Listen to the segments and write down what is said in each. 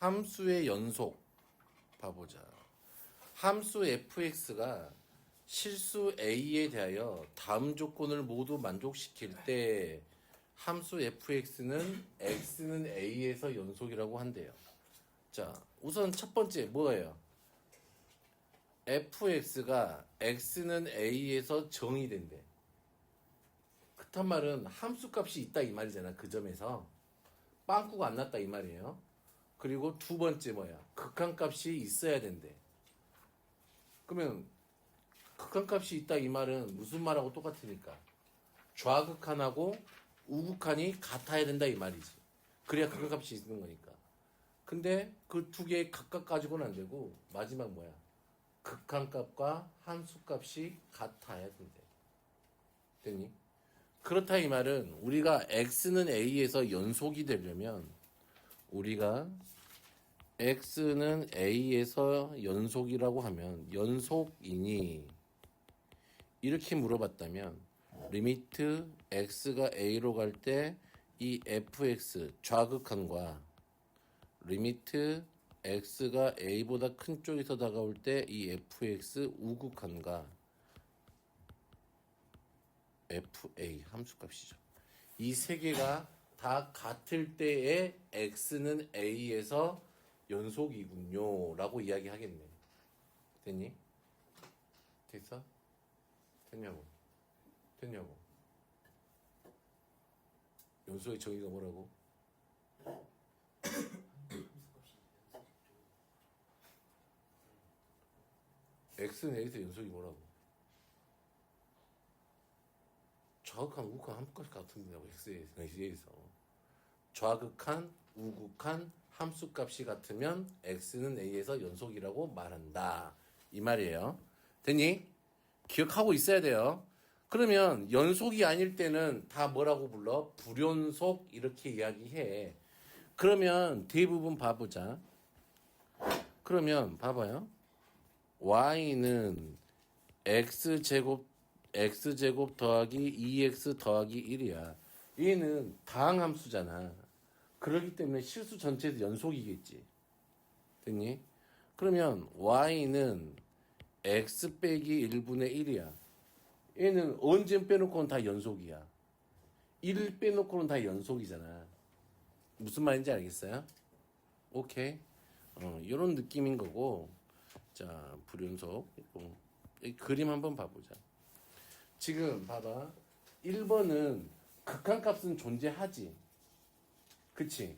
함수의 연속 봐보자. 함수 fx가 실수 a에 대하여 다음 조건을 모두 만족시킬 때 함수 fx는 x는 a에서 연속이라고 한대요. 자, 우선 첫 번째 뭐예요? fx가 x는 a에서 정의된대. 그딴 말은 함수값이 있다 이 말이잖아. 그 점에서 빵꾸가 안 났다 이 말이에요. 그리고 두 번째 뭐야? 극한값이 있어야 된대. 그러면 극한값이 있다 이 말은 무슨 말하고 똑같으니까 좌극한하고 우극한이 같아야 된다 이 말이지. 그래야 극한값이 있는 거니까. 근데 그 두 개 각각 가지고는 안 되고 마지막 뭐야? 극한값과 함수값이 같아야 된대. 됐니? 그렇다 이 말은 우리가 x는 a에서 연속이 되려면 우리가 x는 a에서 연속이라고 하면 연속이니 이렇게 물어봤다면 리미트 x가 a로 갈 때 이 fx 좌극한과 리미트 x가 a보다 큰 쪽에서 다가올 때 이 fx 우극한과 fa 함수값이죠. 이 세 개가 다 같을 때에 x는 a에서 연속이군요 라고 이야기하겠네. 됐니? 됐어? 됐냐고? 됐냐고? 연속의 정의가 뭐라고? x는 a에서 연속이 뭐라고? 좌극한, 우극한 함수값이 같은 데라고 x에서 좌극한, 우극한 함수값이 같으면 x는 a에서 연속이라고 말한다 이 말이에요. 됐니? 기억하고 있어야 돼요. 그러면 연속이 아닐 때는 다 뭐라고 불러? 불연속 이렇게 이야기해. 그러면 대부분 봐보자. 그러면 봐봐요. y는 x제곱 더하기 2x 더하기 1이야. 얘는 다항함수잖아. 그렇기 때문에 실수 전체에서 연속이겠지. 됐니? 그러면 y는 x 빼기 1분의 1이야. 얘는 언제 빼놓고는 다 연속이야. 1을 빼놓고는 다 연속이잖아. 무슨 말인지 알겠어요? 오케이. 이런 느낌인 거고. 자, 불연속. 이 그림 한번 봐보자. 지금 봐봐. 1번은 극한값은 존재하지. 그치?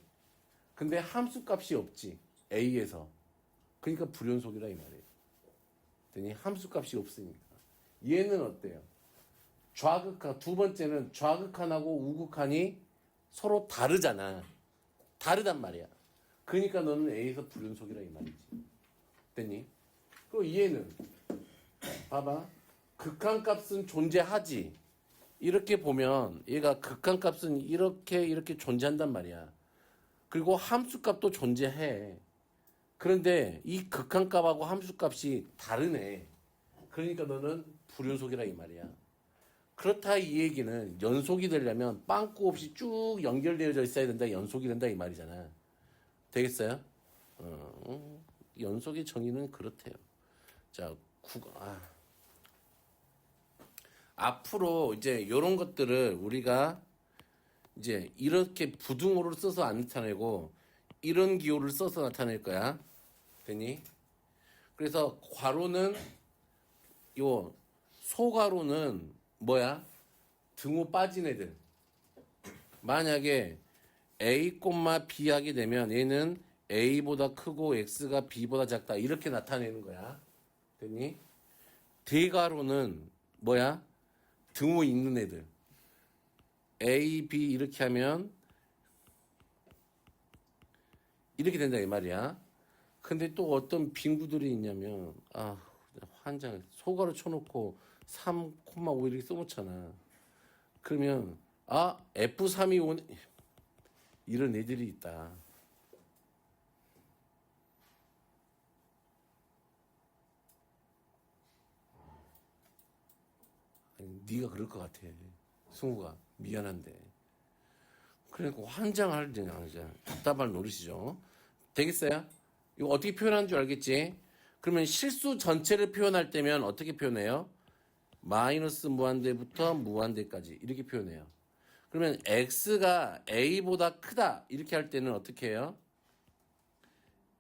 근데 함수값이 없지. A에서. 그러니까 불연속이라 이 말이에요. 되니? 함수값이 없으니까. 얘는 어때요? 좌극한, 두 번째는 좌극한하고 우극한이 서로 다르잖아. 다르단 말이야. 그러니까 너는 A에서 불연속이라 이 말이지. 됐니? 그리고 얘는 봐봐. 극한값은 존재하지. 이렇게 보면 얘가 극한값은 이렇게 존재한단 말이야. 그리고 함수값도 존재해. 그런데 이 극한값하고 함수값이 다르네. 그러니까 너는 불연속이라 이 말이야. 그렇다 이 얘기는 연속이 되려면 빵꾸 없이 쭉 연결되어져 있어야 된다. 연속이 된다 이 말이잖아. 되겠어요? 연속의 정의는 그렇대요. 자, 앞으로 이제 이런 것들을 우리가 이제 이렇게 부등호를 써서 안 나타내고 이런 기호를 써서 나타낼 거야. 됐니? 그래서 괄호는 요 소괄호는 뭐야? 등호 빠진 애들. 만약에 A, B 하게 되면 얘는 A보다 크고 X가 B보다 작다. 이렇게 나타내는 거야. 됐니? 대괄호는 뭐야? 등호 있는 애들. A, B 이렇게 하면 이렇게 된다 이 말이야. 근데 또 어떤 빈구들이 있냐면 환장 소괄호 쳐놓고 3,5 이렇게 써놓잖아. 그러면 F3이 오네 이런 애들이 있다. 네가 그럴 것 같아. 승우가 미안한데. 그러니까 환장할 때 답답할 노릇이죠. 되겠어요? 이거 어떻게 표현하는 줄 알겠지? 그러면 실수 전체를 표현할 때면 어떻게 표현해요? 마이너스 무한대부터 무한대까지 이렇게 표현해요. 그러면 x가 a보다 크다 이렇게 할 때는 어떻게 해요?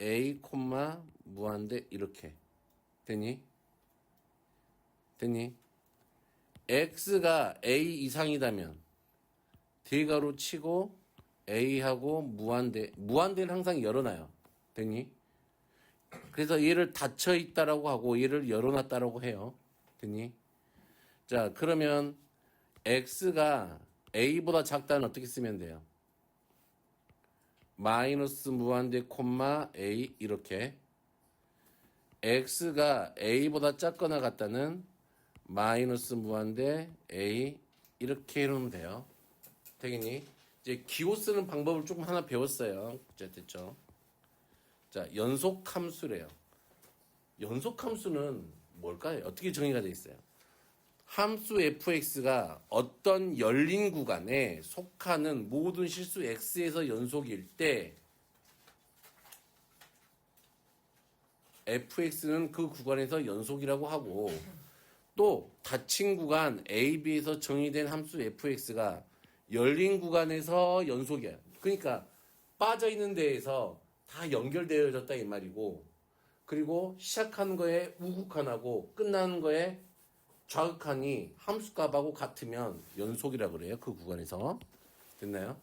a, 무한대 이렇게 되니? 되니? x가 a 이상이다면 대괄호 치고 a하고 무한대를 항상 열어놔요. 되니? 그래서 얘를 닫혀 있다라고 하고 얘를 열어놨다라고 해요. 되니? 자, 그러면 x가 a보다 작다는 어떻게 쓰면 돼요? 마이너스 무한대 a 이렇게. x가 a보다 작거나 같다는 마이너스 무한대 a 이렇게 해놓으면 돼요. 되겠니? 이제 기호 쓰는 방법을 조금 하나 배웠어요. 이제 됐죠? 자, 연속 함수래요. 연속 함수는 뭘까요? 어떻게 정의가 돼 있어요? 함수 fx가 어떤 열린 구간에 속하는 모든 실수 x에서 연속일 때 fx는 그 구간에서 연속이라고 하고 또 닫힌 구간 a, b에서 정의된 함수 fx가 열린 구간에서 연속이야. 그러니까 빠져있는 데에서 다 연결되어졌다 이 말이고 그리고 시작하는 거에 우극한하고 끝나는 거에 좌극한이 함수값하고 같으면 연속이라 그래요. 그 구간에서. 됐나요?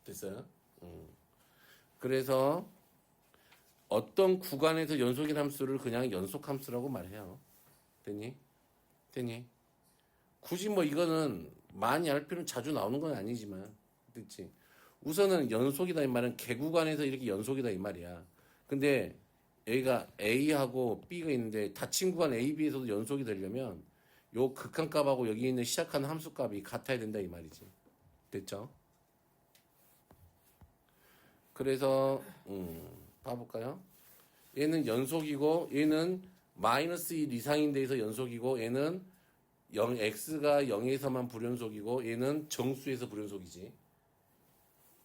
됐어요? 그래서 어떤 구간에서 연속인 함수를 그냥 연속함수라고 말해요. 됐니? 됐니? 굳이 뭐 이거는 많이 할 필요는 자주 나오는 건 아니지만 됐지? 우선은 연속이다 이 말은 개구간에서 이렇게 연속이다 이 말이야. 근데 여기가 A하고 B가 있는데 닫힌 구간 A, B에서도 연속이 되려면 요 극한값하고 여기 있는 시작하는 함수값이 같아야 된다 이 말이지. 됐죠? 그래서 봐볼까요? 얘는 연속이고 얘는 마이너스 1 이상인 데에서 연속이고 얘는 x가 0에서만 불연속이고 얘는 정수에서 불연속이지.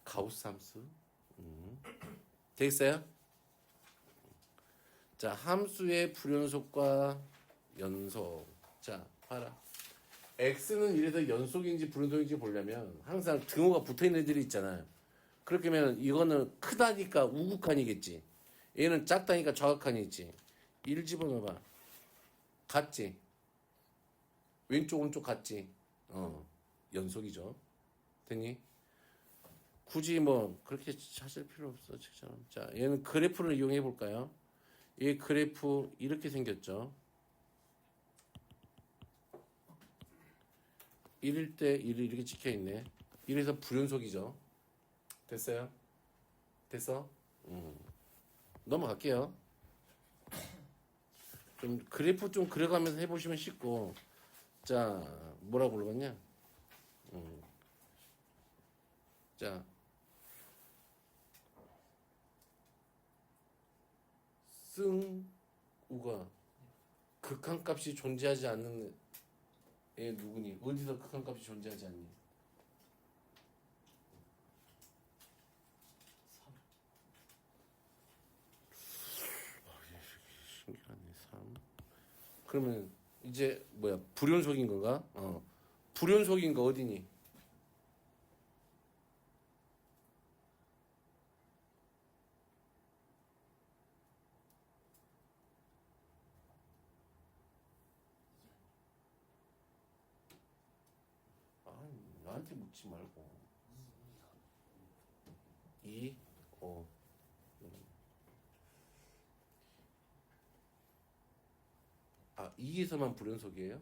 가우스 함수. 되겠어요? 자, 함수의 불연속과 연속. 자, 봐라. x는 이래서 연속인지 불연속인지 보려면 항상 등호가 붙어있는 애들이 있잖아요. 그렇게 하면 이거는 크다니까 우극한이겠지. 얘는 작다니까 좌극한이지. 1 집어넣어봐. 같지? 왼쪽 오른쪽 같지? 연속이죠. 됐니? 굳이 뭐 그렇게 찾을 필요 없어. 책처럼. 자, 얘는 그래프를 이용해 볼까요? 이 그래프 이렇게 생겼죠. 1일 때 1이 이렇게 찍혀있네. 이래서 불연속이죠. 됐어요? 됐어? 넘어갈게요. 좀 그래프 좀 그려가면서 해보시면 쉽고. 자, 뭐라고 물어봤냐? 자, 승우가 극한값이 존재하지 않는 애 누구니? 어디서 극한값이 존재하지 않니? 신기하네. 3. 그러면 이제 뭐야? 불연속인 건가? 불연속인 거 어디니? 아, 나한테 묻지 말고. 2, 5. 아, 2에서만 불연속이에요?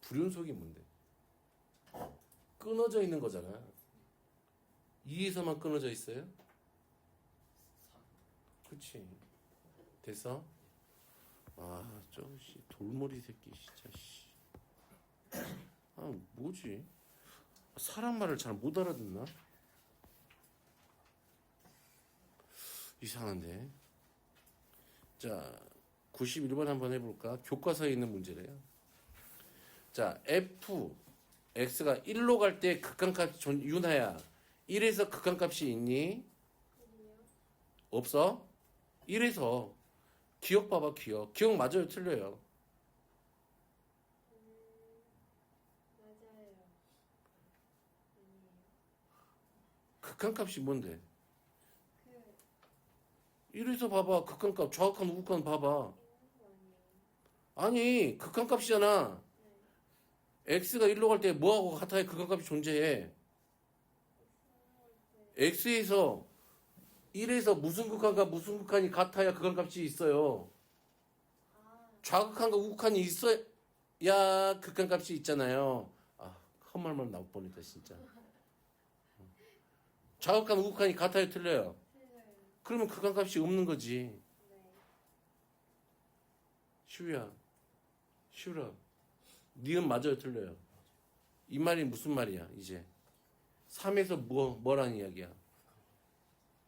불연속이 뭔데? 끊어져 있는 거잖아. 2에서만 끊어져 있어요? 그치. 됐어? 아, 저씨 돌머리 새끼 진짜 씨. 아, 뭐지? 사람 말을 잘 못 알아듣나? 이상한데. 자, 91번 한번 해볼까? 교과서에 있는 문제래요. 자, f x가 1로 갈 때 극한값 윤하야. 1에서 극한값이 있니? 없어? 1에서 기억 봐봐 기억. 기억 맞아요 틀려요? 맞아요. 아니에요. 극한값이 뭔데? 그 1에서 봐봐 극한값 좌극한 우극한 봐봐. 있는 거 아니에요? 아니 극한값이잖아. 네. x가 1로 갈 때 뭐하고 같아야 극한값이 존재해? x에서 1에서 무슨 극한과 무슨 극한이 같아야 극한값이 있어요. 아, 좌극한과 우극한이 있어야 극한값이 있잖아요. 아, 헛말만 나올 뻔했다 진짜. 좌극한 우극한이 같아요 틀려요? 틀려요. 그러면 극한값이 없는 거지. 네. 시우야, 시우라, 니은 맞아요 틀려요? 이 말이 무슨 말이야 이제? 3에서 뭐라는 이야기야?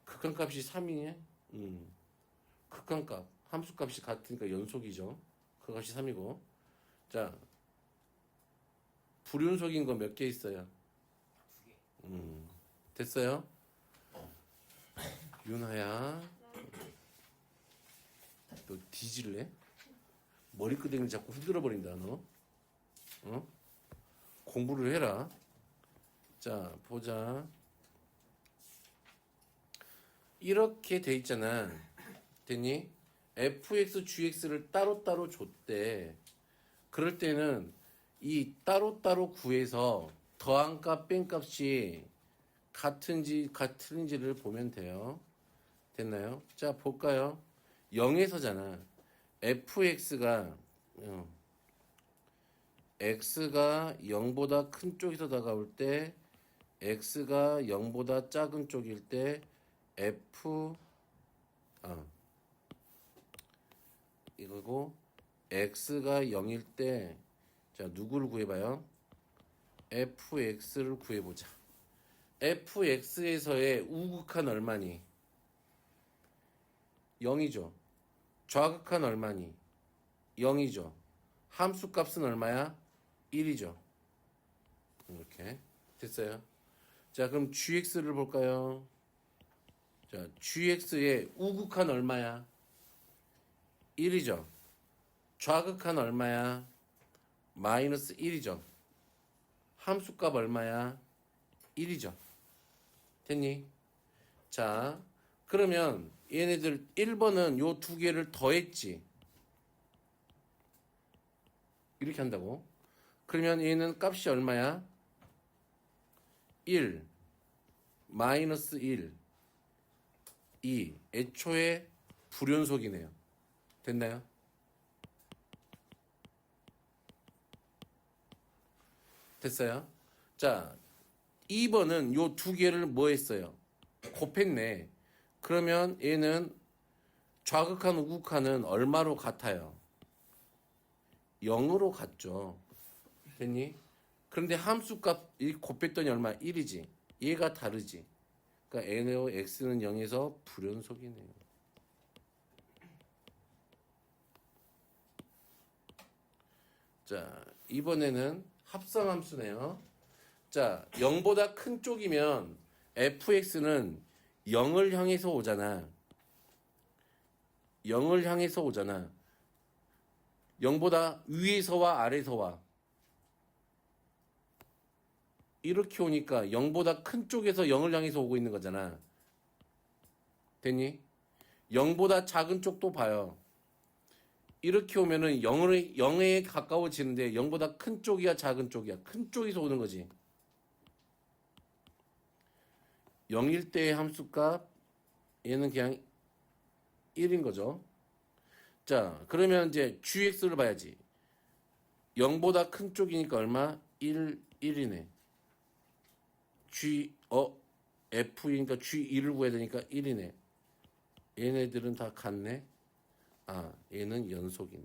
극한값이 3이냐? 극한값, 함수값이 같으니까 연속이죠. 그 값이 3이고. 자, 불연속인 거 몇 개 있어요? 됐어요? 윤하야, 너 뒤질래? 머리끄댕이를 자꾸 흔들어 버린다 너. 어? 공부를 해라. 자, 보자. 이렇게 돼 있잖아. 됐니? fx, gx를 따로따로 줬대. 그럴 때는 이 따로따로 구해서 더한 값, 뺀 값이 같은지를 보면 돼요. 됐나요? 자, 볼까요? 0에서잖아. fx가 x가 0보다 큰 쪽에서 다가올 때 x가 0보다 작은 쪽일 때 이거고 x가 0일 때 자 누구를 구해봐요? fx를 구해보자. fx에서의 우극한 얼마니? 0이죠. 좌극한 얼마니? 0이죠. 함수값은 얼마야? 1이죠. 이렇게 됐어요. 자 그럼 gx를 볼까요? 자 gx의 우극한 얼마야? 1이죠. 좌극한 얼마야? 마이너스 1이죠. 함수값 얼마야? 1이죠. 됐니? 자 그러면 얘네들 1번은 요 두 개를 더했지. 이렇게 한다고. 그러면 얘는 값이 얼마야? 1 마이너스 1 2 애초에 불연속이네요. 됐나요? 됐어요? 자 2번은 요 두 개를 뭐 했어요? 곱했네. 그러면 얘는 좌극한 우극한은 얼마로 같아요? 0으로 같죠. 됐니? 그런데 함수값 곱했더니 얼마? 1이지. 얘가 다르지. 그러니까 n의 x는 0에서 불연속이네요. 자, 이번에는 합성함수네요. 자, 0보다 큰 쪽이면 fx는 0을 향해서 오잖아. 0을 향해서 오잖아. 0보다 위에서와 아래서와 이렇게 오니까 0보다 큰 쪽에서 0을 향해서 오고 있는 거잖아. 됐니? 0보다 작은 쪽도 봐요. 이렇게 오면은 0에 가까워지는데 0보다 큰 쪽이야 작은 쪽이야? 큰 쪽에서 오는 거지. 0일 때의 함수값 얘는 그냥 1인 거죠. 자 그러면 이제 gx를 봐야지. 0보다 큰 쪽이니까 얼마? 1이네. f니까 g2를 구해야 되니까 1이네. 얘네들은 다 같네. 아 얘는 연속이네.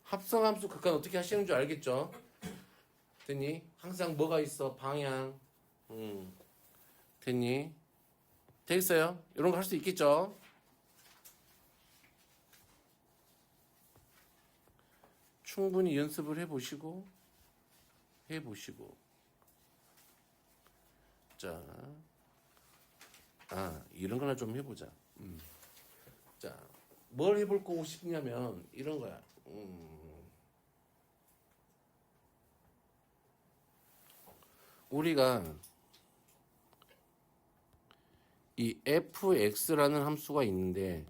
합성함수 극한 어떻게 하시는 줄 알겠죠? 됐니? 항상 뭐가 있어? 방향. 됐니? 되겠어요? 이런 거 할 수 있겠죠? 충분히 연습을 해보시고 자, 이런 거나 좀 해보자. 자, 뭘 해볼 거고 싶냐면 이런 거야. 우리가 이 fx라는 함수가 있는데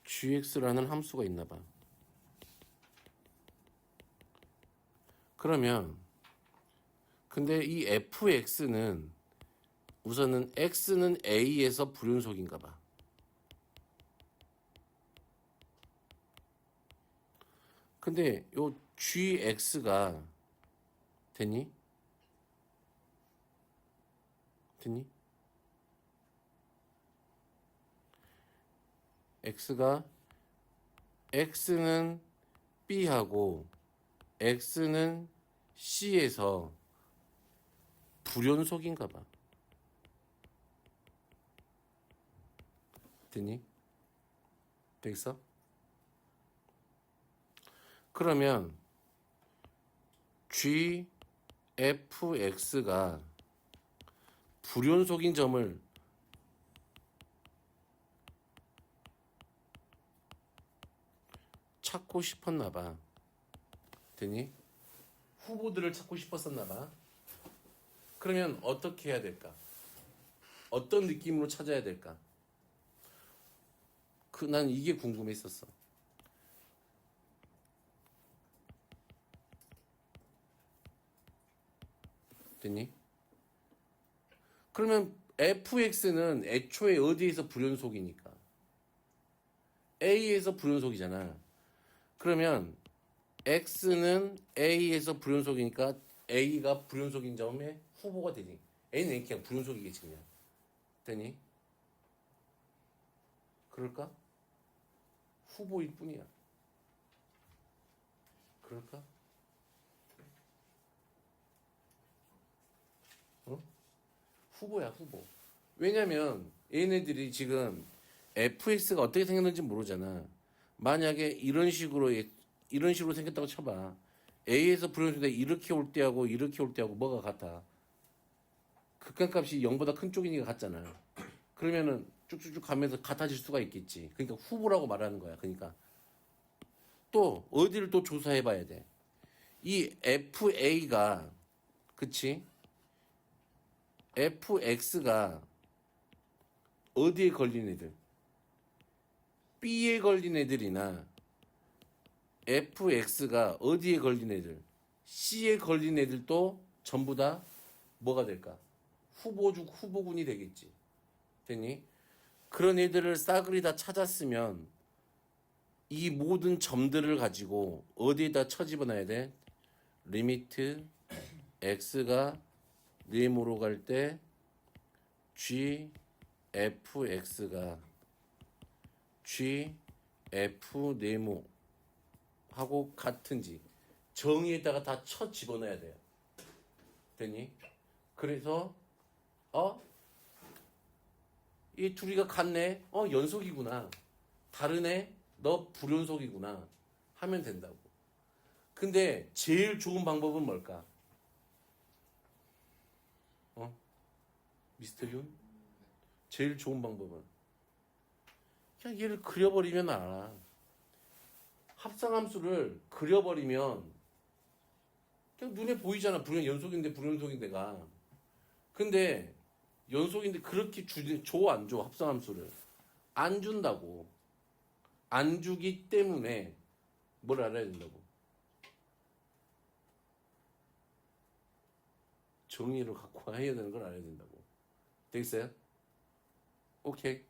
gx라는 함수가 있나 봐. 그러면 근데 이 fx는 우선은 x는 a에서 불연속인가 봐. 근데 요 gx가 됐니? x는 b하고 x는 c에서 불연속인가 봐. 됐니? 되겠어? 그러면 gfx가 불연속인 점을 찾고 싶었나 봐. 되니? 후보들을 찾고 싶었었나 봐. 그러면 어떻게 해야 될까? 어떤 느낌으로 찾아야 될까? 난 이게 궁금했었어. 됐니? 그러면 fx는 애초에 어디에서 불연속이니까? a에서 불연속이잖아. 그러면 x는 a에서 불연속이니까 a가 불연속인 점의 후보가 되니? a는 그냥 불연속이겠지 그냥. 되니? 그럴까? 후보일 뿐이야. 그럴까? 후보야 후보. 왜냐면 얘네들이 지금 fx가 어떻게 생겼는지 모르잖아. 만약에 이런 식으로 생겼다고 쳐봐. a에서 불연속인데 이렇게 올 때하고 이렇게 올 때하고 뭐가 같아? 극한값이 0보다 큰 쪽이니까 같잖아. 그러면은 쭉쭉쭉 가면서 같아질 수가 있겠지. 그러니까 후보라고 말하는 거야. 그러니까 또 어디를 또 조사해 봐야 돼. 이 fa가 그치? fx가 어디에 걸린 애들? b에 걸린 애들이나 fx가 어디에 걸린 애들? c에 걸린 애들도 전부 다 뭐가 될까? 후보군이 되겠지. 됐니? 그런 애들을 싸그리 다 찾았으면 이 모든 점들을 가지고 어디에다 쳐집어놔야 돼? 리미트 x가 네모로 갈 때 gfx가 gf 네모 하고 같은지 정의에다가 다 쳐 집어넣어야 돼요. 됐니? 그래서 이 둘이가 같네. 연속이구나. 다르네. 너 불연속이구나. 하면 된다고. 근데 제일 좋은 방법은 뭘까? 미스터 윤? 제일 좋은 방법은 그냥 얘를 그려버리면 알아. 합성함수를 그려버리면 그냥 눈에 보이잖아. 연속인데 불연속인데가. 근데 연속인데 그렇게 줘 안 줘? 합성함수를 안 준다고. 안 주기 때문에 뭘 알아야 된다고? 정의를 갖고 해야 되는 걸 알아야 된다고. 되겠어요? 오케이.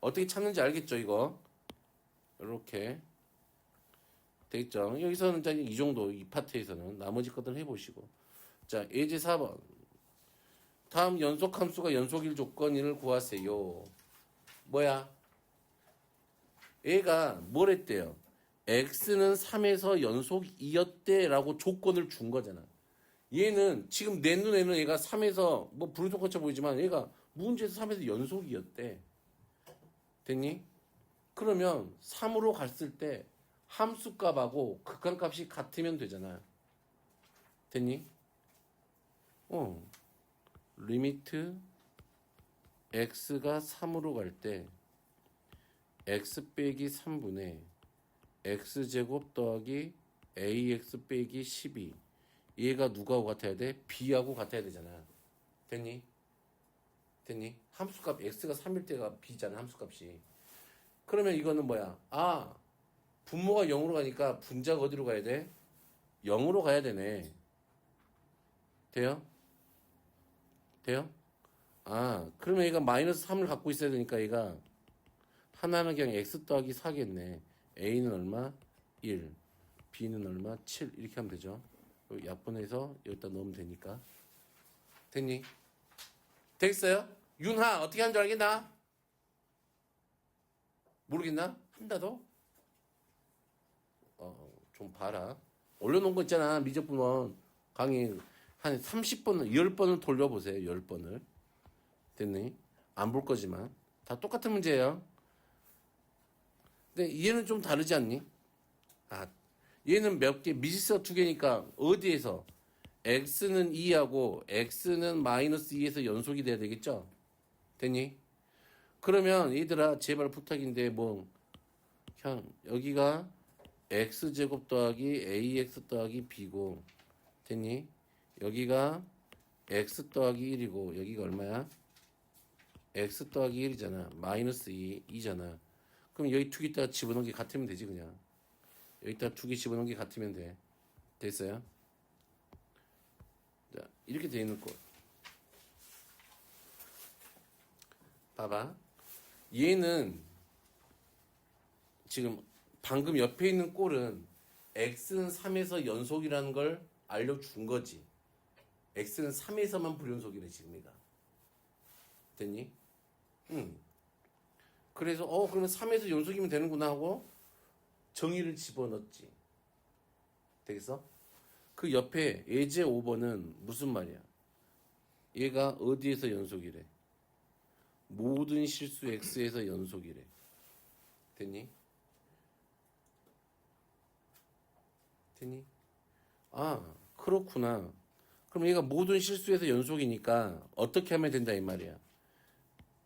어떻게 찾는지 알겠죠, 이거? 이렇게. 되겠죠? 여기서는 이제 이 정도, 이 파트에서는 나머지 것들 해보시고. 자, 예제 4번. 다음 연속함수가 연속일 조건을 구하세요. 뭐야? 얘가 뭘 했대요? x는 3에서 연속이었대 라고 조건을 준 거잖아. 얘는 지금 내 눈에는 얘가 3에서 뭐 불연속같이 보이지만 얘가 문제에서 3에서 연속이었대. 됐니? 그러면 3으로 갔을 때 함수값하고 극한값이 같으면 되잖아. 됐니? 리미트 x가 3으로 갈 때 x 빼기 3분의 x제곱 더하기 ax 빼기 12 얘가 누구하고 같아야 돼? b하고 같아야 되잖아. 됐니? 됐니? 함수값 x가 3일 때가 b잖아. 함수값이. 그러면 이거는 뭐야? 분모가 0으로 가니까 분자가 어디로 가야 돼? 0으로 가야 되네. 돼요? 돼요? 그러면 얘가 마이너스 3을 갖고 있어야 되니까 얘가 하나는 그냥 x 더하기 4겠네. a는 얼마? 1. b는 얼마? 7. 이렇게 하면 되죠. 약분해서 여기다 넣으면 되니까. 됐니? 되겠어요? 윤하 어떻게 하는 줄 알겠나? 모르겠나? 한다도? 좀 봐라. 올려놓은 거 있잖아. 미적분원 강의 한 30번, 10번을 돌려보세요. 10번을. 됐니? 안 볼 거지만. 다 똑같은 문제예요. 근데 얘는 좀 다르지 않니? 얘는 몇 개, 미지수가 2개니까 어디에서? x는 2하고 x는 마이너스 2에서 연속이 돼야 되겠죠? 됐니? 그러면 얘들아 제발 부탁인데 그냥 여기가 x제곱 더하기 ax 더하기 b고 됐니? 여기가 x 더하기 1이고 여기가 얼마야? x 더하기 1이잖아. 마이너스 2잖아. 그럼 여기 2개다가 집어넣은 게 같으면 되지 그냥. 여기다 2개 집어넣은 게 같으면 돼. 됐어요? 자, 이렇게 돼 있는 꼴. 봐봐. 얘는 지금 방금 옆에 있는 꼴은 x는 3에서 연속이라는 걸 알려준 거지. x는 3에서만 불연속이래 지금 얘가. 됐니? 그래서 그러면 3에서 연속이면 되는구나 하고 정의를 집어넣었지. 되겠어? 그 옆에 예제 5번은 무슨 말이야? 얘가 어디에서 연속이래? 모든 실수 x에서 연속이래. 됐니? 됐니? 그렇구나. 그럼 얘가 모든 실수에서 연속이니까 어떻게 하면 된다 이 말이야.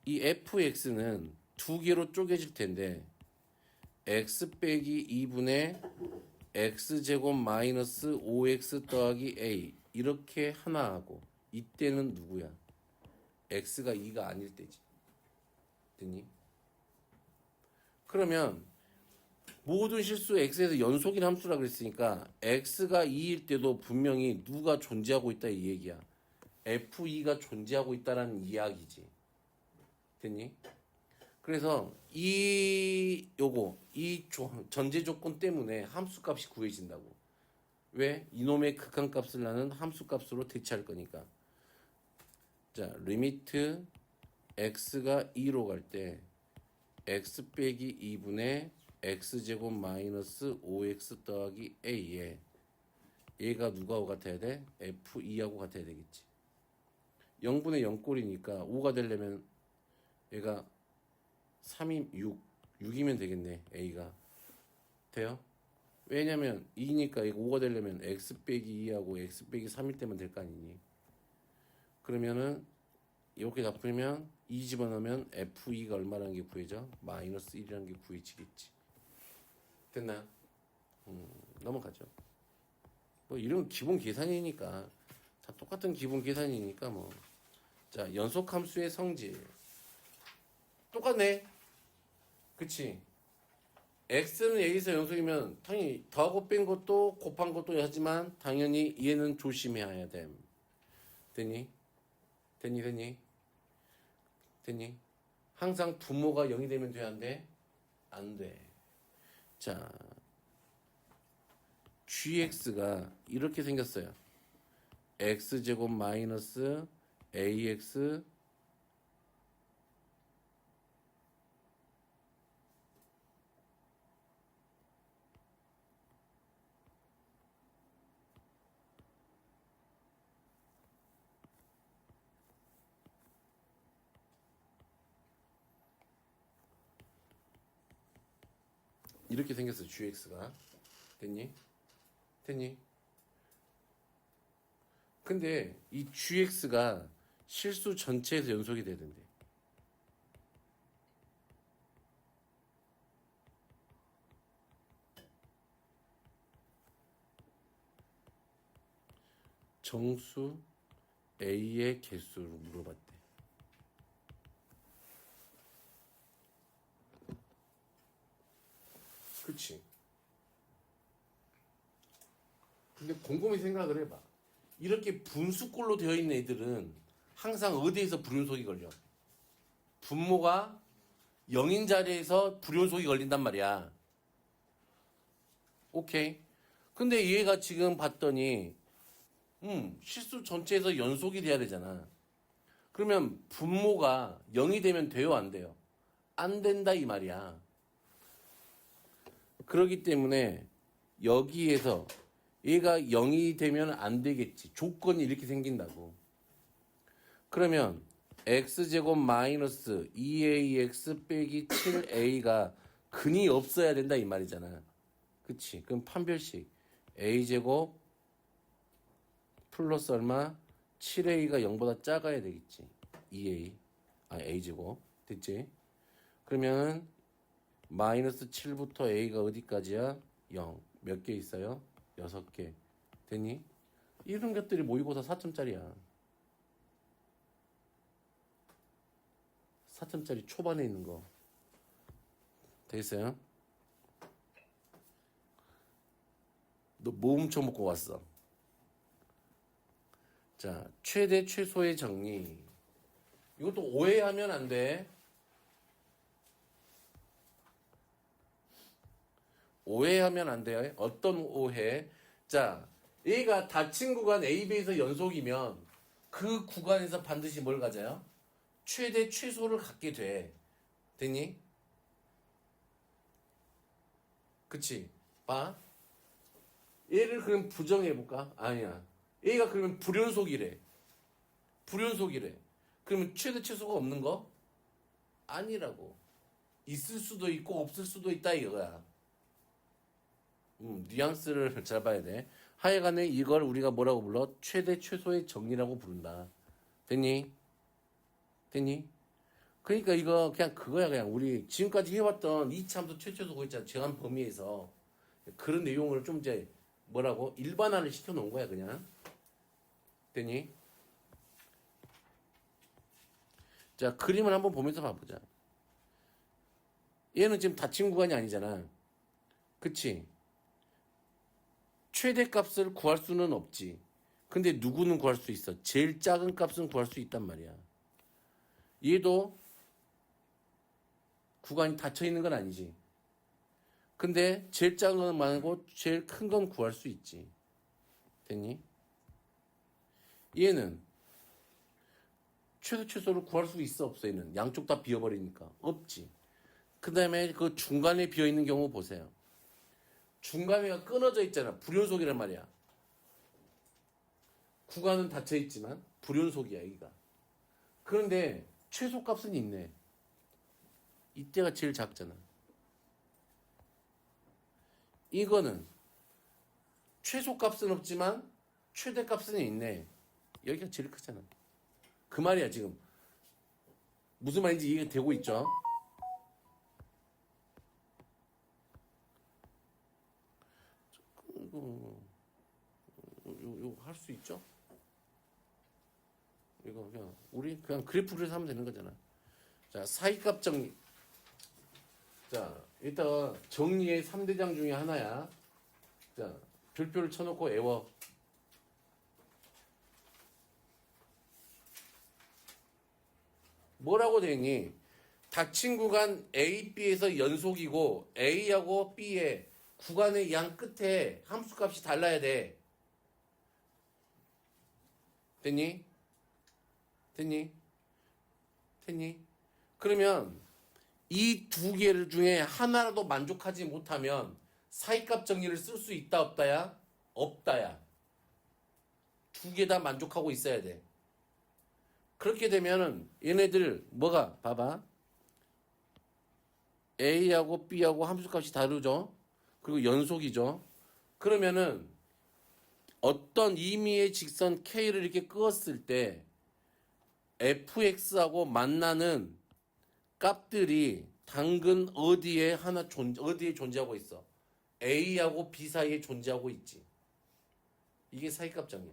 이 fx는 2개로 쪼개질 텐데 x 빼기 2분의 x제곱 마이너스 5x 더하기 a 이렇게 하나 하고 이때는 누구야? x가 2가 아닐 때지. 됐니? 그러면 모든 실수 x에서 연속인 함수라 그랬으니까 x가 2일 때도 분명히 누가 존재하고 있다 이 얘기야. f2가 존재하고 있다라는 이야기지. 됐니? 그래서 이 전제 조건 때문에 함수값이 구해진다고. 왜? 이놈의 극한값을 나는 함수값으로 대체할 거니까. 자, 리미트 x가 2로 갈 때 x 빼기 2분의 x제곱 마이너스 5x 더하기 a에 얘가 누구하고 같아야 돼? f2하고 같아야 되겠지. 0분의 0꼴이니까 5가 되려면 얘가 3이 6이면 되겠네. a가. 돼요? 왜냐면 2니까 이거 5가 되려면 x 빼기 2하고 x 빼기 3일 때만 될 거 아니니. 그러면은 이렇게 다 풀면 2 집어넣으면 f2가 얼마라는 게 구해져? 마이너스 1이라는 게 구해지겠지. 됐나? 넘어가죠. 이런 기본 계산이니까 다 똑같은 기본 계산이니까 자, 연속함수의 성질 똑같네. 그치? x는 a에서 연속이면 당연히 더하고 뺀 것도 곱한 것도 하지만 당연히 얘는 조심해야 됨. 됐니? 됐니? 항상 분모가 0이 되면 돼, 안 돼? 안 돼. 자, gx가 이렇게 생겼어요. x제곱 마이너스 ax 이렇게 생겼어. gx가. 됐니? 됐니? 근데 이 gx가 실수 전체에서 연속이 돼야 된대. 정수 A의 개수를 물어봤대. 그치? 근데 곰곰이 생각을 해봐. 이렇게 분수꼴로 되어 있는 애들은 항상 어디에서 불연속이 걸려? 분모가 0인 자리에서 불연속이 걸린단 말이야. 오케이. 근데 얘가 지금 봤더니 실수 전체에서 연속이 돼야 되잖아. 그러면 분모가 0이 되면 돼요, 안 돼요? 안 된다 이 말이야. 그렇기 때문에 여기에서 얘가 0이 되면 안 되겠지. 조건이 이렇게 생긴다고. 그러면 x제곱 마이너스 2ax 빼기 7a가 근이 없어야 된다 이 말이잖아. 그치? 그럼 판별식 a제곱 플러스 얼마? 7a가 0보다 작아야 되겠지. 2a a제곱 됐지? 그러면 마이너스 7부터 a가 어디까지야? 0. 몇 개 있어요? 6개. 됐니? 이런 것들이 모의고사 4점짜리야. 4점짜리 초반에 있는 거. 되겠어요? 너 뭐 훔쳐먹고 왔어? 자, 최대 최소의 정리. 이것도 오해하면 안 돼. 오해하면 안 돼요. 어떤 오해? 자, A가 닫힌 구간 A, B에서 연속이면 그 구간에서 반드시 뭘 가져요? 최대 최소를 갖게 돼. 됐니? 그치? 봐. 얘를 그럼 부정해볼까? 아니야. A가 그러면 불연속이래. 불연속이래. 그러면 최대 최소가 없는 거? 아니라고. 있을 수도 있고 없을 수도 있다 이거야. 뉘앙스를 잘 봐야 돼. 하여간에 이걸 우리가 뭐라고 불러? 최대 최소의 정리라고 부른다. 됐니? 됐니? 그러니까 이거 그냥 그거야. 그냥 우리 지금까지 해왔던 이차함수 최최소 그거 있잖아. 제한 범위에서 그런 내용을 좀 이제 뭐라고? 일반화를 시켜놓은 거야 그냥. 됐니? 자, 그림을 한번 보면서 봐보자. 얘는 지금 닫힌 구간이 아니잖아. 그치? 최대값을 구할 수는 없지. 근데 누구는 구할 수 있어? 제일 작은 값은 구할 수 있단 말이야. 얘도 구간이 닫혀 있는 건 아니지. 근데 제일 작은 건 말고 제일 큰 건 구할 수 있지. 됐니? 얘는 최소를 구할 수 있어 없어? 얘는 양쪽 다 비어버리니까 없지. 그 다음에 그 중간에 비어있는 경우 보세요. 중간에가 끊어져 있잖아. 불연속이란 말이야. 구간은 닫혀 있지만 불연속이야 여기가. 그런데 최소값은 있네. 이때가 제일 작잖아. 이거는 최소값은 없지만 최대값은 있네. 여기가 제일 크잖아. 그 말이야 지금. 무슨 말인지 이해가 되고 있죠? 이거 할 수 있죠? 이거 그냥 우리 그냥 그래프를 해서 하면 되는 거잖아. 자, 사이값 정리. 자, 일단 정리의 3대장 중에 하나야. 자, 별표를 쳐놓고 외워. 뭐라고 되니? 닫힌 구간 A, B에서 연속이고 A하고 B의 구간의 양 끝에 함수값이 달라야 돼. 됐니? 됐니? 됐니? 그러면 이 두 개를 중에 하나라도 만족하지 못하면 사이값 정리를 쓸 수 있다 없다야? 없다야. 두 개 다 만족하고 있어야 돼. 그렇게 되면은 얘네들 뭐가 봐봐. A하고 B하고 함수값이 다르죠. 그리고 연속이죠. 그러면은 어떤 의미의 직선 K를 이렇게 그었을 때 fx하고 만나는 값들이 당근 어디에 어디에 존재하고 있어? A하고 B 사이에 존재하고 있지. 이게 사이값정이야.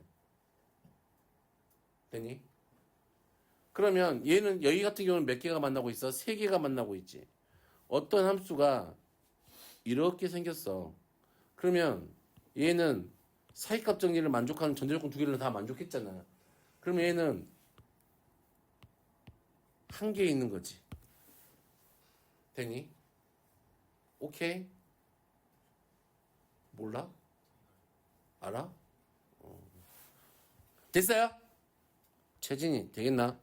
되니? 그러면 얘는 여기 같은 경우는 몇 개가 만나고 있어? 세 개가 만나고 있지. 어떤 함수가 이렇게 생겼어. 그러면 얘는 사이값 정리를 만족하는 전제조건 두 개를 다 만족했잖아. 그러면 얘는 한 개 있는 거지. 되니? 오케이? 몰라? 알아? 됐어요? 최진이 되겠나?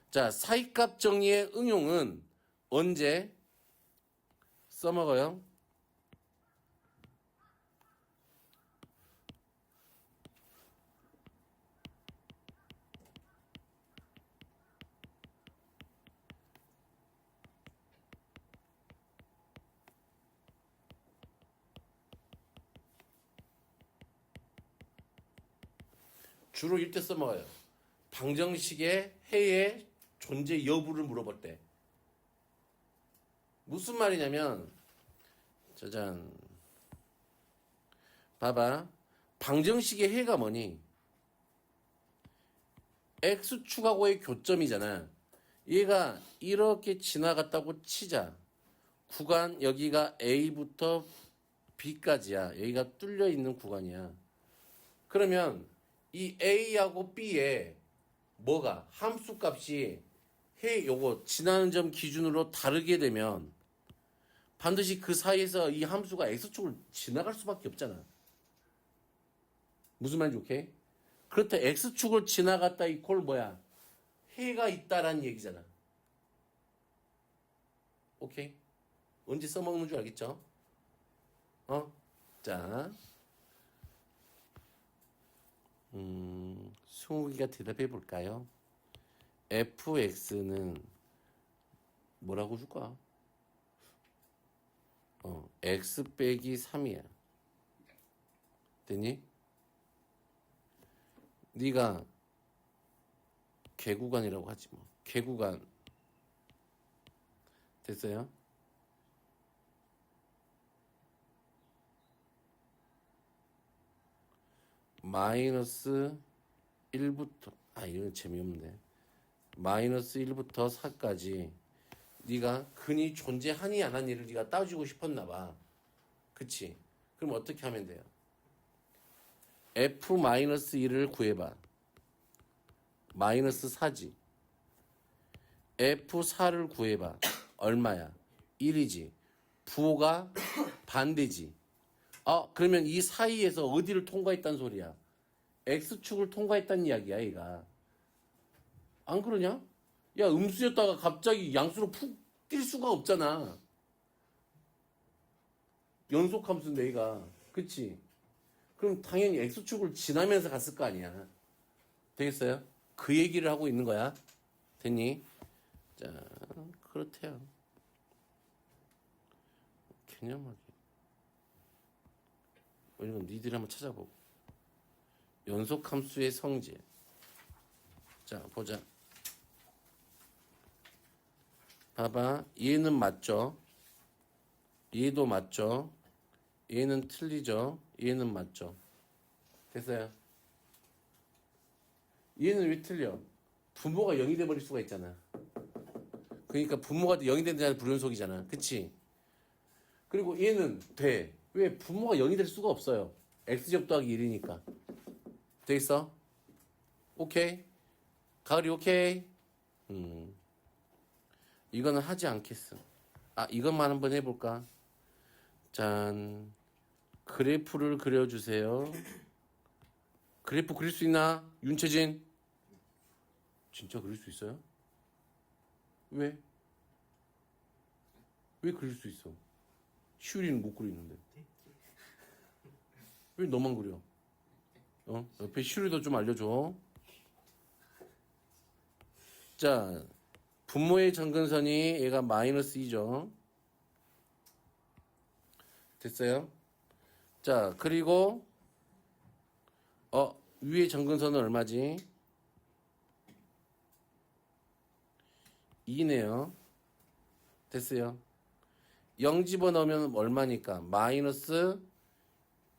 자, 사이값 정리의 응용은 언제 써먹어요? 주로 이때 써먹어요. 방정식의 해의 존재 여부를 물어볼 때. 무슨 말이냐면, 짜잔. 봐봐. 방정식의 해가 뭐니? x축하고의 교점이잖아. 얘가 이렇게 지나갔다고 치자. 구간 여기가 A부터 B까지야. 여기가 뚫려 있는 구간이야. 그러면 이 A하고 B에 뭐가 함수값이 요거 지나는 점 기준으로 다르게 되면 반드시 그 사이에서 이 함수가 x축을 지나갈 수밖에 없잖아. 무슨 말인지 오케이? 그렇다 x축을 지나갔다 이퀄 뭐야? 해가 있다라는 얘기잖아. 오케이? 언제 써먹는 줄 알겠죠? 자, 승욱이가 대답해 볼까요? fx는 뭐라고 줄까? x 빼기 3이야. 됐니? 네가 개구간이라고 하지 뭐. 개구간 됐어요? 마이너스 1부터 이건 재미없네. 마이너스 1부터 4까지 네가 근이 존재하니 안 하니를 네가 따지고 싶었나 봐. 그치? 그럼 어떻게 하면 돼요? f-1을 구해봐. 마이너스 4지. f4를 구해봐. 얼마야? 1이지. 부호가 반대지. 그러면 이 사이에서 어디를 통과했단 소리야? x축을 통과했단 이야기야, 얘가. 안 그러냐? 야, 음수였다가 갑자기 양수로 푹 뛸 수가 없잖아. 연속함수인데, 얘가. 그치? 그럼 당연히 x축을 지나면서 갔을 거 아니야. 되겠어요? 그 얘기를 하고 있는 거야. 됐니? 자, 그렇대요. 개념하게. 이건 니들이 한번 찾아보고. 연속함수의 성질. 자, 보자. 봐봐. 얘는 맞죠? 얘도 맞죠? 얘는 틀리죠? 얘는 맞죠? 됐어요? 얘는 왜 틀려? 분모가 0이 돼버릴 수가 있잖아. 그러니까 분모가 0이 된 데는 불연속이잖아. 그치? 그리고 얘는 돼. 왜? 분모가 0이 될 수가 없어요. x제곱 더하기 1이니까. 되겠어? 오케이? 가을이 오케이? 이거는 하지 않겠어. 이것만 한번 해볼까? 짠. 그래프를 그려주세요. 그래프 그릴 수 있나? 윤채진? 진짜 그릴 수 있어요? 왜? 왜 그릴 수 있어? 시우리는 못 그리는데. 왜 너만 그려? 옆에 시우리도 좀 알려줘. 자, 분모의 점근선이 얘가 마이너스 2죠. 됐어요? 자, 그리고 위에 점근선은 얼마지? 2네요. 됐어요. 0 집어넣으면 얼마니까? 마이너스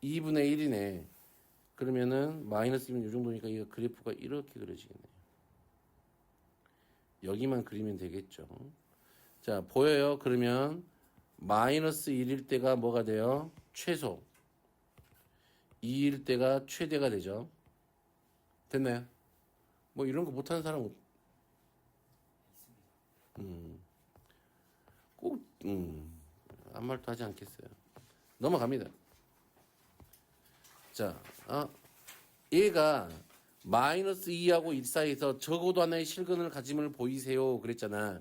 2분의 1이네. 그러면은 마이너스 2면 이 정도니까 이거 그래프가 이렇게 그려지겠네요. 여기만 그리면 되겠죠. 자, 보여요? 그러면 마이너스 1일 때가 뭐가 돼요? 최소. 2일 때가 최대가 되죠. 됐나요? 뭐 이런 거 못하는 사람 꼭 아무 말도 하지 않겠어요. 넘어갑니다. 자, 얘가 마이너스 2하고 1 사이에서 적어도 하나의 실근을 가짐을 보이세요. 그랬잖아.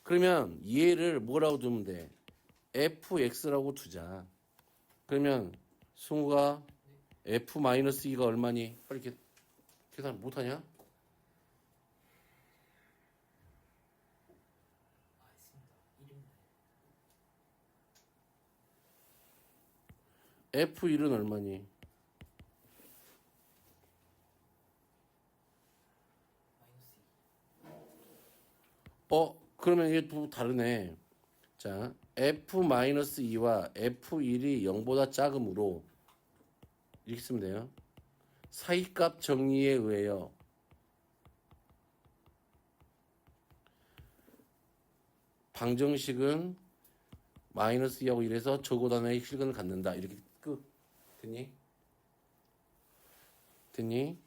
그러면 얘를 뭐라고 두면 돼? fx라고 두자. 그러면 승우가 f-2가 얼마니? 빨리 계산 못하냐? f1은 얼마니? 그러면 이게 또 다르네. 자, f-2와 f1이 0보다 작으므로 이렇게 쓰면 돼요. 사이값 정리에 의하여 방정식은 마이너스 2하고 1에서 적어도 하나의 실근을 갖는다. 이렇게 끝. 됐니? 됐니?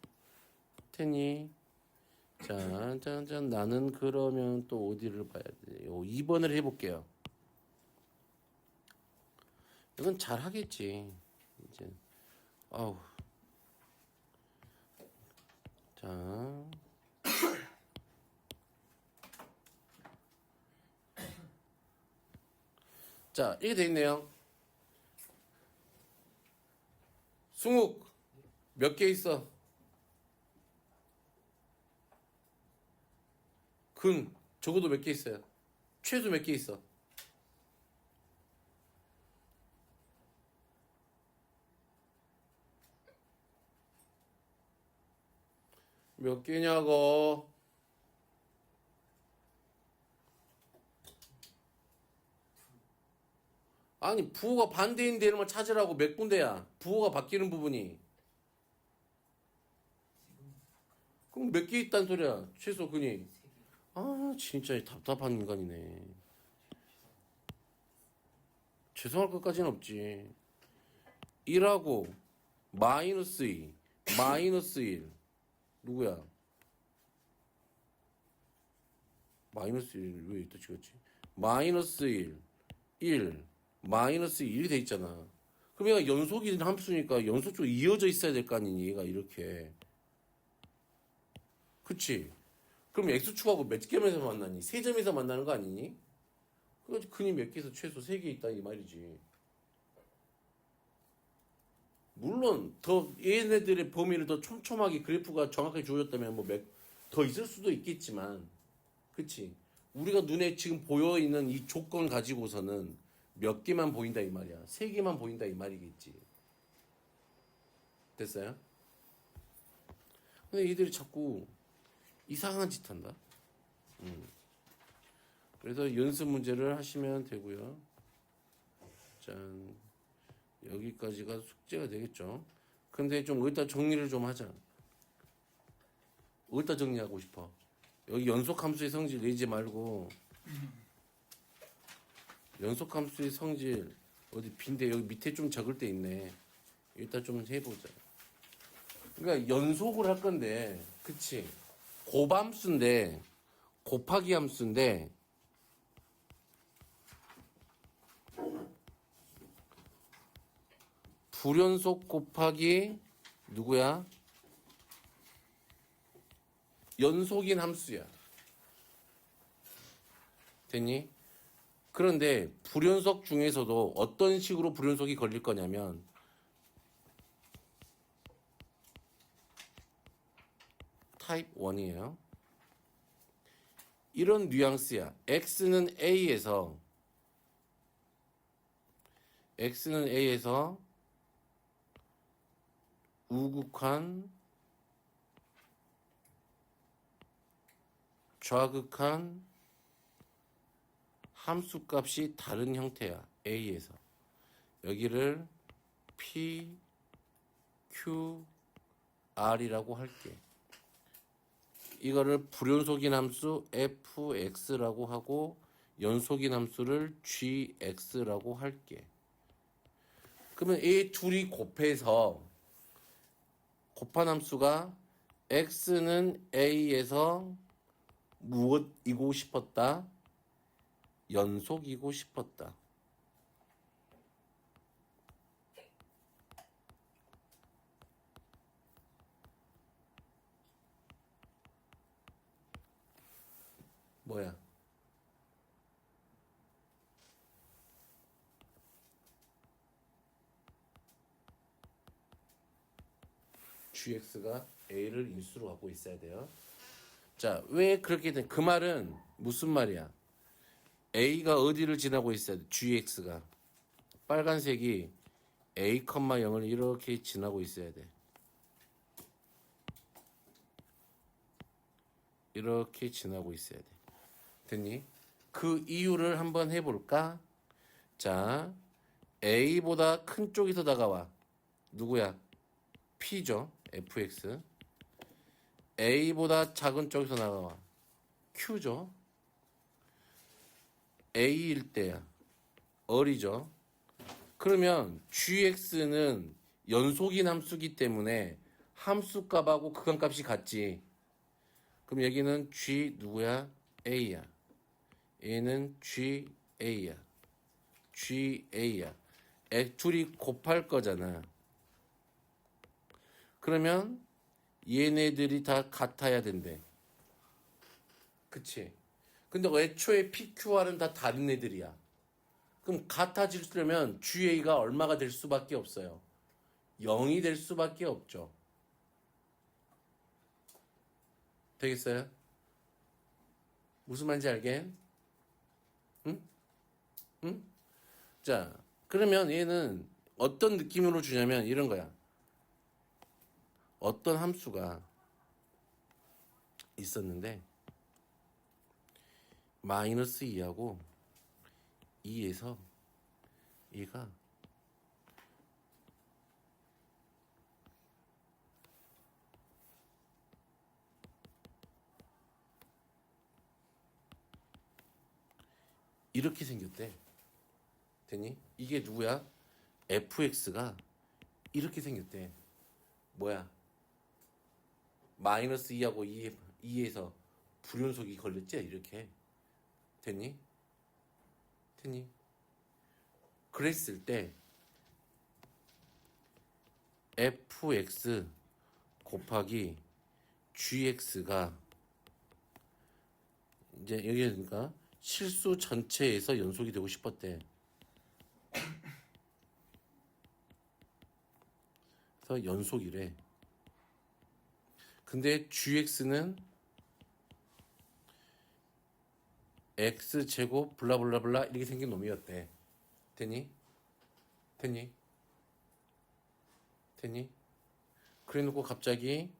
됐니? 자, 나는 그러면 또 어디를 봐야 돼요? 2번을 해볼게요. 이건 잘 하겠지. 이제, 아우. 자. 자, 이렇게 돼 있네요. 승욱, 몇 개 있어? 근, 적어도 몇 개 있어요? 최소 몇 개 있어? 몇 개냐고? 아니, 부호가 반대인 데를 찾으라고 몇 군데야? 부호가 바뀌는 부분이. 그럼 몇 개 있단 소리야? 최소 근이. 진짜 답답한 인간이네. 죄송할 것까지는 없지. 1하고 마이너스 2, 마이너스 1. 누구야? 마이너스 1, 왜 이따 찍었지? 마이너스 1, 마이너스 1이 돼 있잖아. 그럼 얘가 연속이 함수니까 연속적으로 이어져 있어야 될 거 아니니, 얘가 이렇게. 그치? 그럼 x축하고 몇 점에서 만나니? 세 점에서 만나는 거 아니니? 그래서 근이 몇 개에서 최소 3개 있다 이 말이지. 물론 더 얘네들의 범위를 더 촘촘하게 그래프가 정확하게 주어졌다면 뭐 더 있을 수도 있겠지만, 그치? 우리가 눈에 지금 보여 있는 이 조건 가지고서는 몇 개만 보인다 이 말이야. 3개만 보인다 이 말이겠지. 됐어요? 근데 얘들이 자꾸 이상한 짓 한다. 그래서 연습 문제를 하시면 되고요. 짠. 여기까지가 숙제가 되겠죠. 근데 좀 어디다 정리를 좀 하자. 어디다 정리하고 싶어? 여기 연속함수의 성질 내지 말고, 연속함수의 성질 어디 빈데 여기 밑에 좀 적을 때 있네. 일단 좀 해보자. 그러니까 연속을 할 건데, 그치? 곱함수인데, 곱하기 함수인데, 불연속 곱하기 누구야? 연속인 함수야. 됐니? 그런데 불연속 중에서도 어떤 식으로 불연속이 걸릴 거냐면 타입 1이에요. 이런 뉘앙스야. x는 a에서 x는 a에서 우극한 좌극한 함수값이 다른 형태야. a에서 여기를 p, q, r이라고 할게. 이거를 불연속인 함수 fx라고 하고 연속인 함수를 gx라고 할게. 그러면 이 둘이 곱해서 곱한 함수가 x는 a에서 무엇이고 싶었다? 연속이고 싶었다. 뭐야? gx가 a를 인수로 갖고 있어야 돼요. 자, 왜 그렇게 된? 그 말은 무슨 말이야? a가 어디를 지나고 있어야 돼? gx가 빨간색이 a, 0을 이렇게 지나고 있어야 돼. 이렇게 지나고 있어야 돼. 됐니? 그 이유를 한번 해볼까? 자, a보다 큰 쪽에서 다가와. 누구야? p죠. fx. a보다 작은 쪽에서 나가와. q죠. a일 때야. 어리죠. 그러면 gx는 연속인 함수기 때문에 함수값하고 극한값이 같지. 그럼 여기는 g 누구야? a야. 얘는 ga야. ga야. 둘이 곱할 거잖아. 그러면 얘네들이 다 같아야 된대. 그치? 근데 애초에 PQR은 다 다른 애들이야. 그럼 같아지려면 GA가 얼마가 될 수밖에 없어요. 0이 될 수밖에 없죠. 되겠어요? 무슨 말인지 알겠? 응? 응? 자, 그러면 얘는 어떤 느낌으로 주냐면 이런 거야. 어떤 함수가 있었는데 마이너스 2하고 2에서 얘가 이렇게 생겼대. 됐니? 이게 누구야? fx가 이렇게 생겼대. 뭐야? 마이너스 2하고 2에서 불연속이 걸렸지? 이렇게. 됐니? 됐니? 그랬을 때 fx 곱하기 gx가 이제 여기니까 실수 전체에서 연속이 되고 싶었대. 그래서 연속이래. 근데 gx는 x제곱 블라블라블라 이렇게 생긴 놈이었대. 됐니? 됐니? 됐니? 그래 놓고 갑자기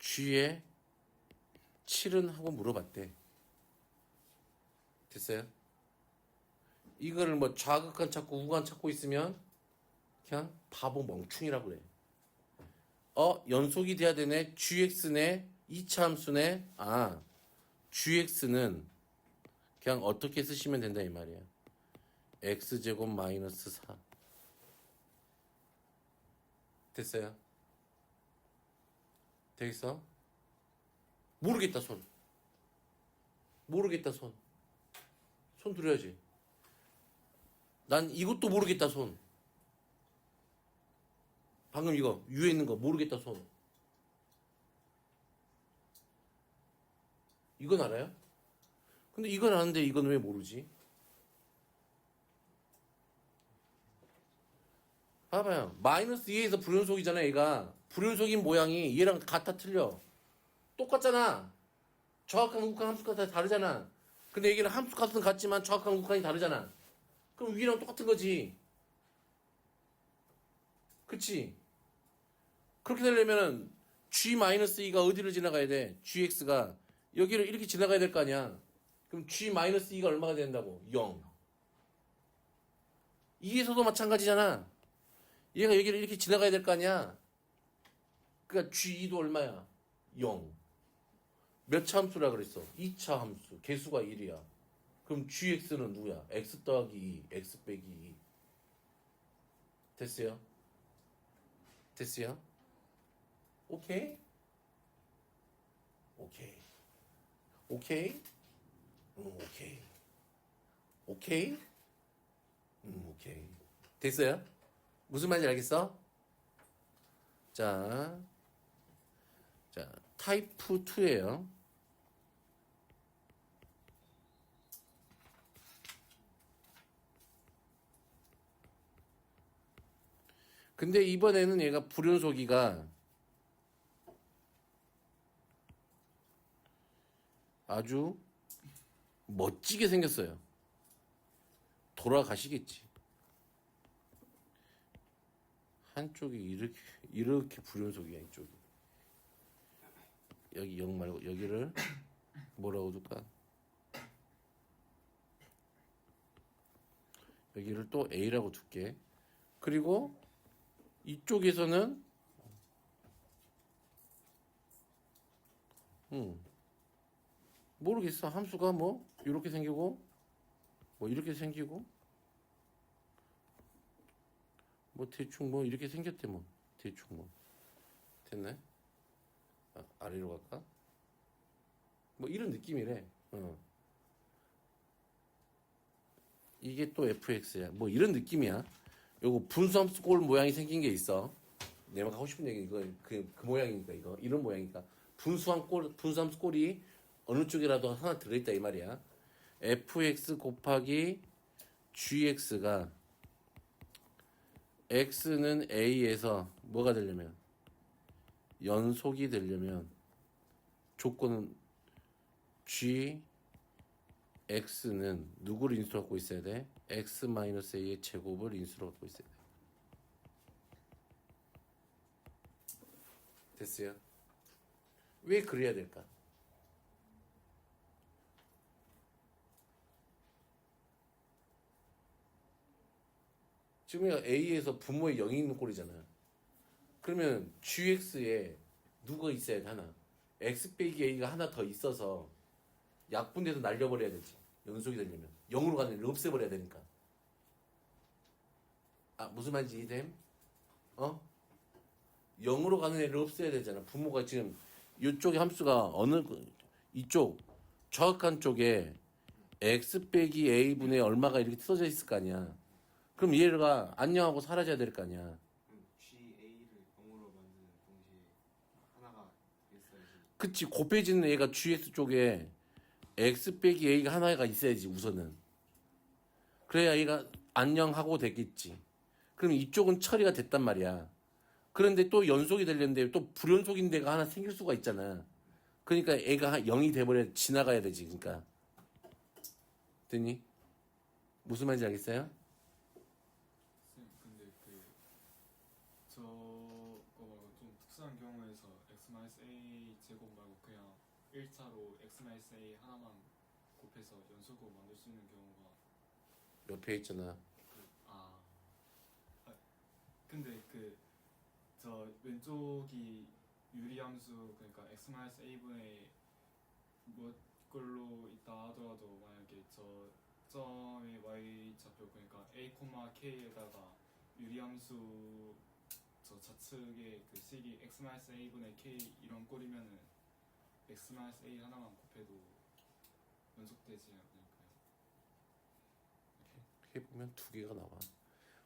g에 7은 하고 물어봤대. 됐어요? 이거를 뭐 좌극한 찾고 우극한 찾고 있으면 그냥 바보 멍충이라고 그래. 연속이 돼야 되네. gx네 2차 함수네. gx는 그냥 어떻게 쓰시면 된다 이 말이야. x제곱 마이너스 4. 됐어요? 되겠어? 모르겠다 손. 모르겠다 손. 손 들어야지. 난 이것도 모르겠다 손. 방금 이거 위에 있는 거 모르겠다 손. 이건 알아요? 근데 이건 아는데 이건 왜 모르지? 봐봐요. 마이너스 2에서 불연속이잖아 얘가. 불연속인 모양이 얘랑 같아 틀려. 똑같잖아. 정확한 우극한 함수가 다 다르잖아. 근데 여기는 함수값은 같지만 정확한 우극한이 다르잖아. 그럼 위랑 똑같은 거지. 그치? 그렇게 되려면은 G-2가 어디를 지나가야 돼? GX가 여기를 이렇게 지나가야 될 거 아니야. 그럼 G-2가 얼마가 된다고? 0. 이에서도 마찬가지잖아. 얘가 여기를 이렇게 지나가야 될 거 아니야. 그러니까 G2도 얼마야? 0. 몇 차 함수라 그랬어? 2차 함수. 개수가 1이야. 그럼 GX는 누구야? X 더하기 2, X 빼기 2. 됐어요? 됐어요? 오케이? 오케이. 오케이? 오케이. 오케이? 오케이. 됐어요? 무슨 말인지 알겠어? 자, 타이프 2예요. 근데 이번에는 얘가 불연소기가 아주 멋지게 생겼어요. 돌아가시겠지. 한쪽이 이렇게 불연속이야, 이쪽이. 여기 0 말고 여기를 뭐라고 둘까? 여기를 또 A라고 둘게. 그리고 이쪽에서는 모르겠어. 함수가 뭐 이렇게 생기고 뭐 이렇게 생기고 뭐 대충 뭐 이렇게 생겼대. 뭐 대충 뭐 됐네. 아래로 갈까? 뭐 이런 느낌이래. 이게 또 fx야. 뭐 이런 느낌이야. 요거 분수함수 꼴 모양이 생긴 게 있어. 내가 하고 싶은 얘기 이거 그 모양이니까 이거 이런 모양이니까 분수함수 꼴이 어느 쪽이라도 하나 들어있다 이 말이야. fx 곱하기 gx가 x는 a에서 뭐가 되려면 연속이 되려면 조건은 gx는 누구를 인수로 갖고 있어야 돼? x-a의 제곱을 인수로 갖고 있어야 돼. 됐어요? 왜 그래야 될까? 지금 A에서 분모에 0이 있는 꼴이잖아. 그러면 GX에 누가 있어야 돼? 하나. X 빼기 A가 하나 더 있어서 약분돼서 날려버려야 되지. 연속이 되려면. 0으로 가는 애를 없애버려야 되니까. 무슨 말인지 이해됨? 0으로 가는 애를 없애야 되잖아. 분모가 지금 이쪽의 함수가 이쪽 정확한 쪽에 X 빼기 A분의 얼마가 이렇게 써져 있을 거 아니야. 그럼 얘가 안녕하고 사라져야 될 거 아니야. GA를 0으로 만드는 동시에 하나가 있어야지. 그치. 곱해지는 얘가 GX 쪽에 X 빼기 A가 하나가 있어야지 우선은. 그래야 얘가 안녕하고 되겠지. 그럼 이쪽은 처리가 됐단 말이야. 그런데 또 연속이 되려는데 또 불연속인 데가 하나 생길 수가 있잖아. 그러니까 애가 0이 돼버려 지나가야 되지. 그러니까 됐니? 무슨 말인지 알겠어요? 쌤, 근데 저거 말고 좀 특수한 경우에서 x-a 제곱 말고 그냥 1차로 x-a 하나만 곱해서 연속으로 만들 수 있는 경우가 옆에 있잖아. 근데 저 왼쪽이 유리함수 그러니까 x-a분의 뭐 걸로 있다 하더라도 만약에 저 점의 y좌표 그러니까 a, k에다가 유리함수 저 좌측에 그 식이 x-a분의 k 이런 꼴이면은 x-a 하나만 곱해도 연속되지 않을까요? 이렇게 보면 두 개가 나와.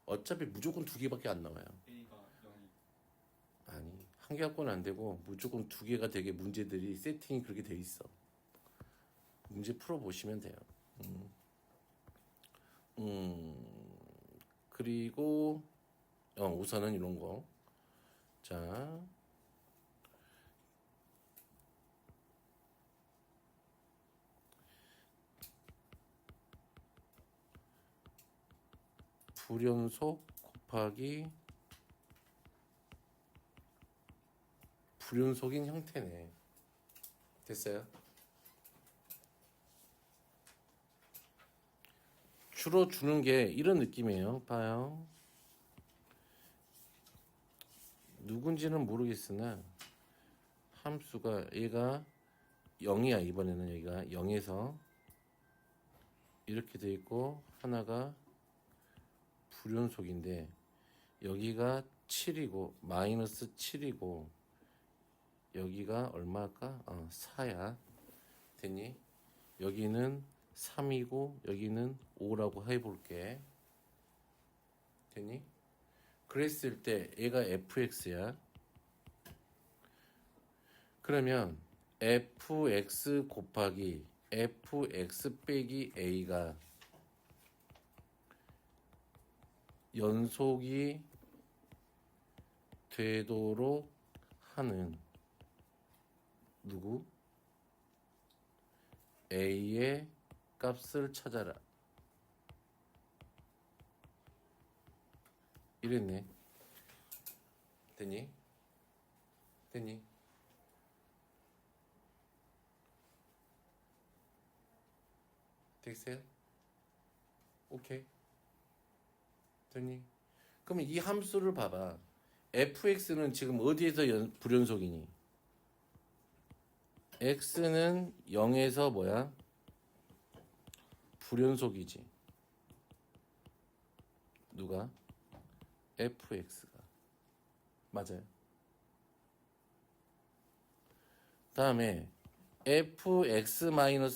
어차피 무조건 두 개밖에 안 나와요. a가 0이 아니, 한 개 갖고는 안 되고 무조건 두 개가 되게 문제들이 세팅이 그렇게 돼 있어. 문제 풀어 보시면 돼요. 그리고 우선은 이런 거. 자, 불연속 곱하기 불연속인 형태네. 됐어요? 주로 주는 게 이런 느낌이에요. 봐요. 누군지는 모르겠으나 함수가 얘가 0이야. 이번에는 여기가 0에서 이렇게 돼 있고 하나가 불연속인데 여기가 7이고 마이너스 7이고 여기가 얼마일까? 4야. 됐니? 여기는 3이고 여기는 5라고 해볼게. 됐니? 그랬을 때 얘가 fx야. 그러면 fx 곱하기 fx 빼기 a가 연속이 되도록 하는 누구? a의 값을 찾아라. 이랬네. 됐니? 됐니? 됐어요? 오케이. 됐니? 그럼 이 함수를 봐봐. fx는 지금 어디에서 불연속이니? x는 0에서 뭐야? 불연속이지. 누가? fx가. 맞아요. 다음에 fx-a는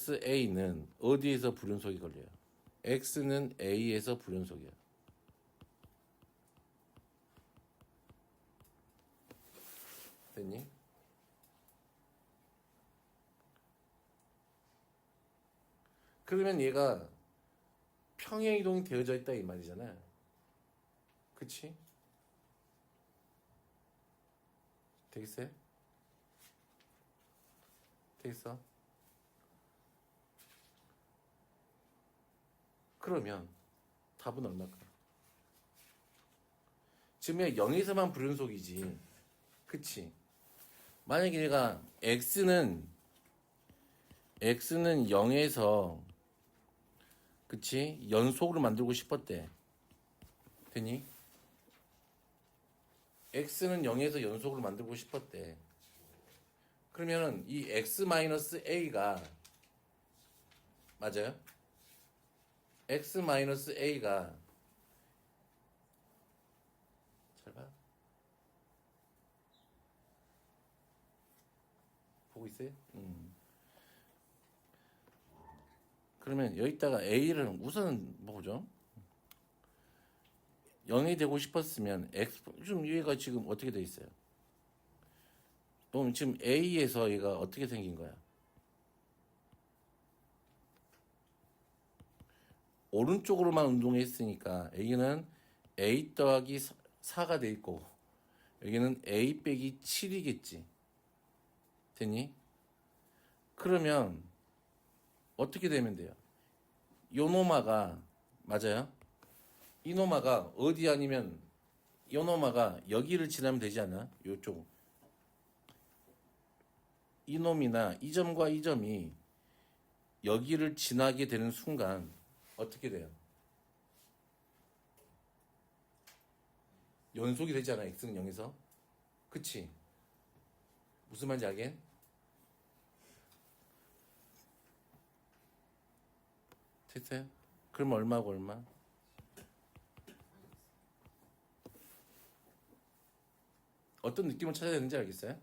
어디에서 불연속이 걸려요? x는 a에서 불연속이야. 됐니? 그러면 얘가 평행이동이 되어져 있다 이 말이잖아. 그치? 되겠어요? 되겠어? 그러면 답은 얼마일까? 지금 0에서만 불연속이지. 그치? 만약에 얘가 x는 0에서 그치? 연속으로 만들고 싶었대. 되니? x는 0에서 연속으로 만들고 싶었대. 그러면은 이 x-a가 맞아요? x-a가 잘 봐. 보고 있어요? 그러면 여기다가 a를 우선 보죠. 0이 되고 싶었으면 x 좀 얘가 지금 어떻게 돼 있어요? 그럼 지금 a에서 얘가 어떻게 생긴 거야? 오른쪽으로만 운동했으니까 여기는 a 더하기 4가 돼 있고 여기는 a 빼기 7이겠지. 됐니? 그러면 어떻게 되면 돼요? 요 노마가 맞아요? 이 노마가 어디 아니면 요 노마가 여기를 지나면 되지 않아? 요쪽 이 놈이나 이 점과 이 점이 여기를 지나게 되는 순간 어떻게 돼요? 연속이 되잖아. x는 0에서. 그치? 무슨 말인지 알겠? 됐어요? 그럼 얼마고 얼마? 어떤 느낌을 찾아야 되는지 알겠어요?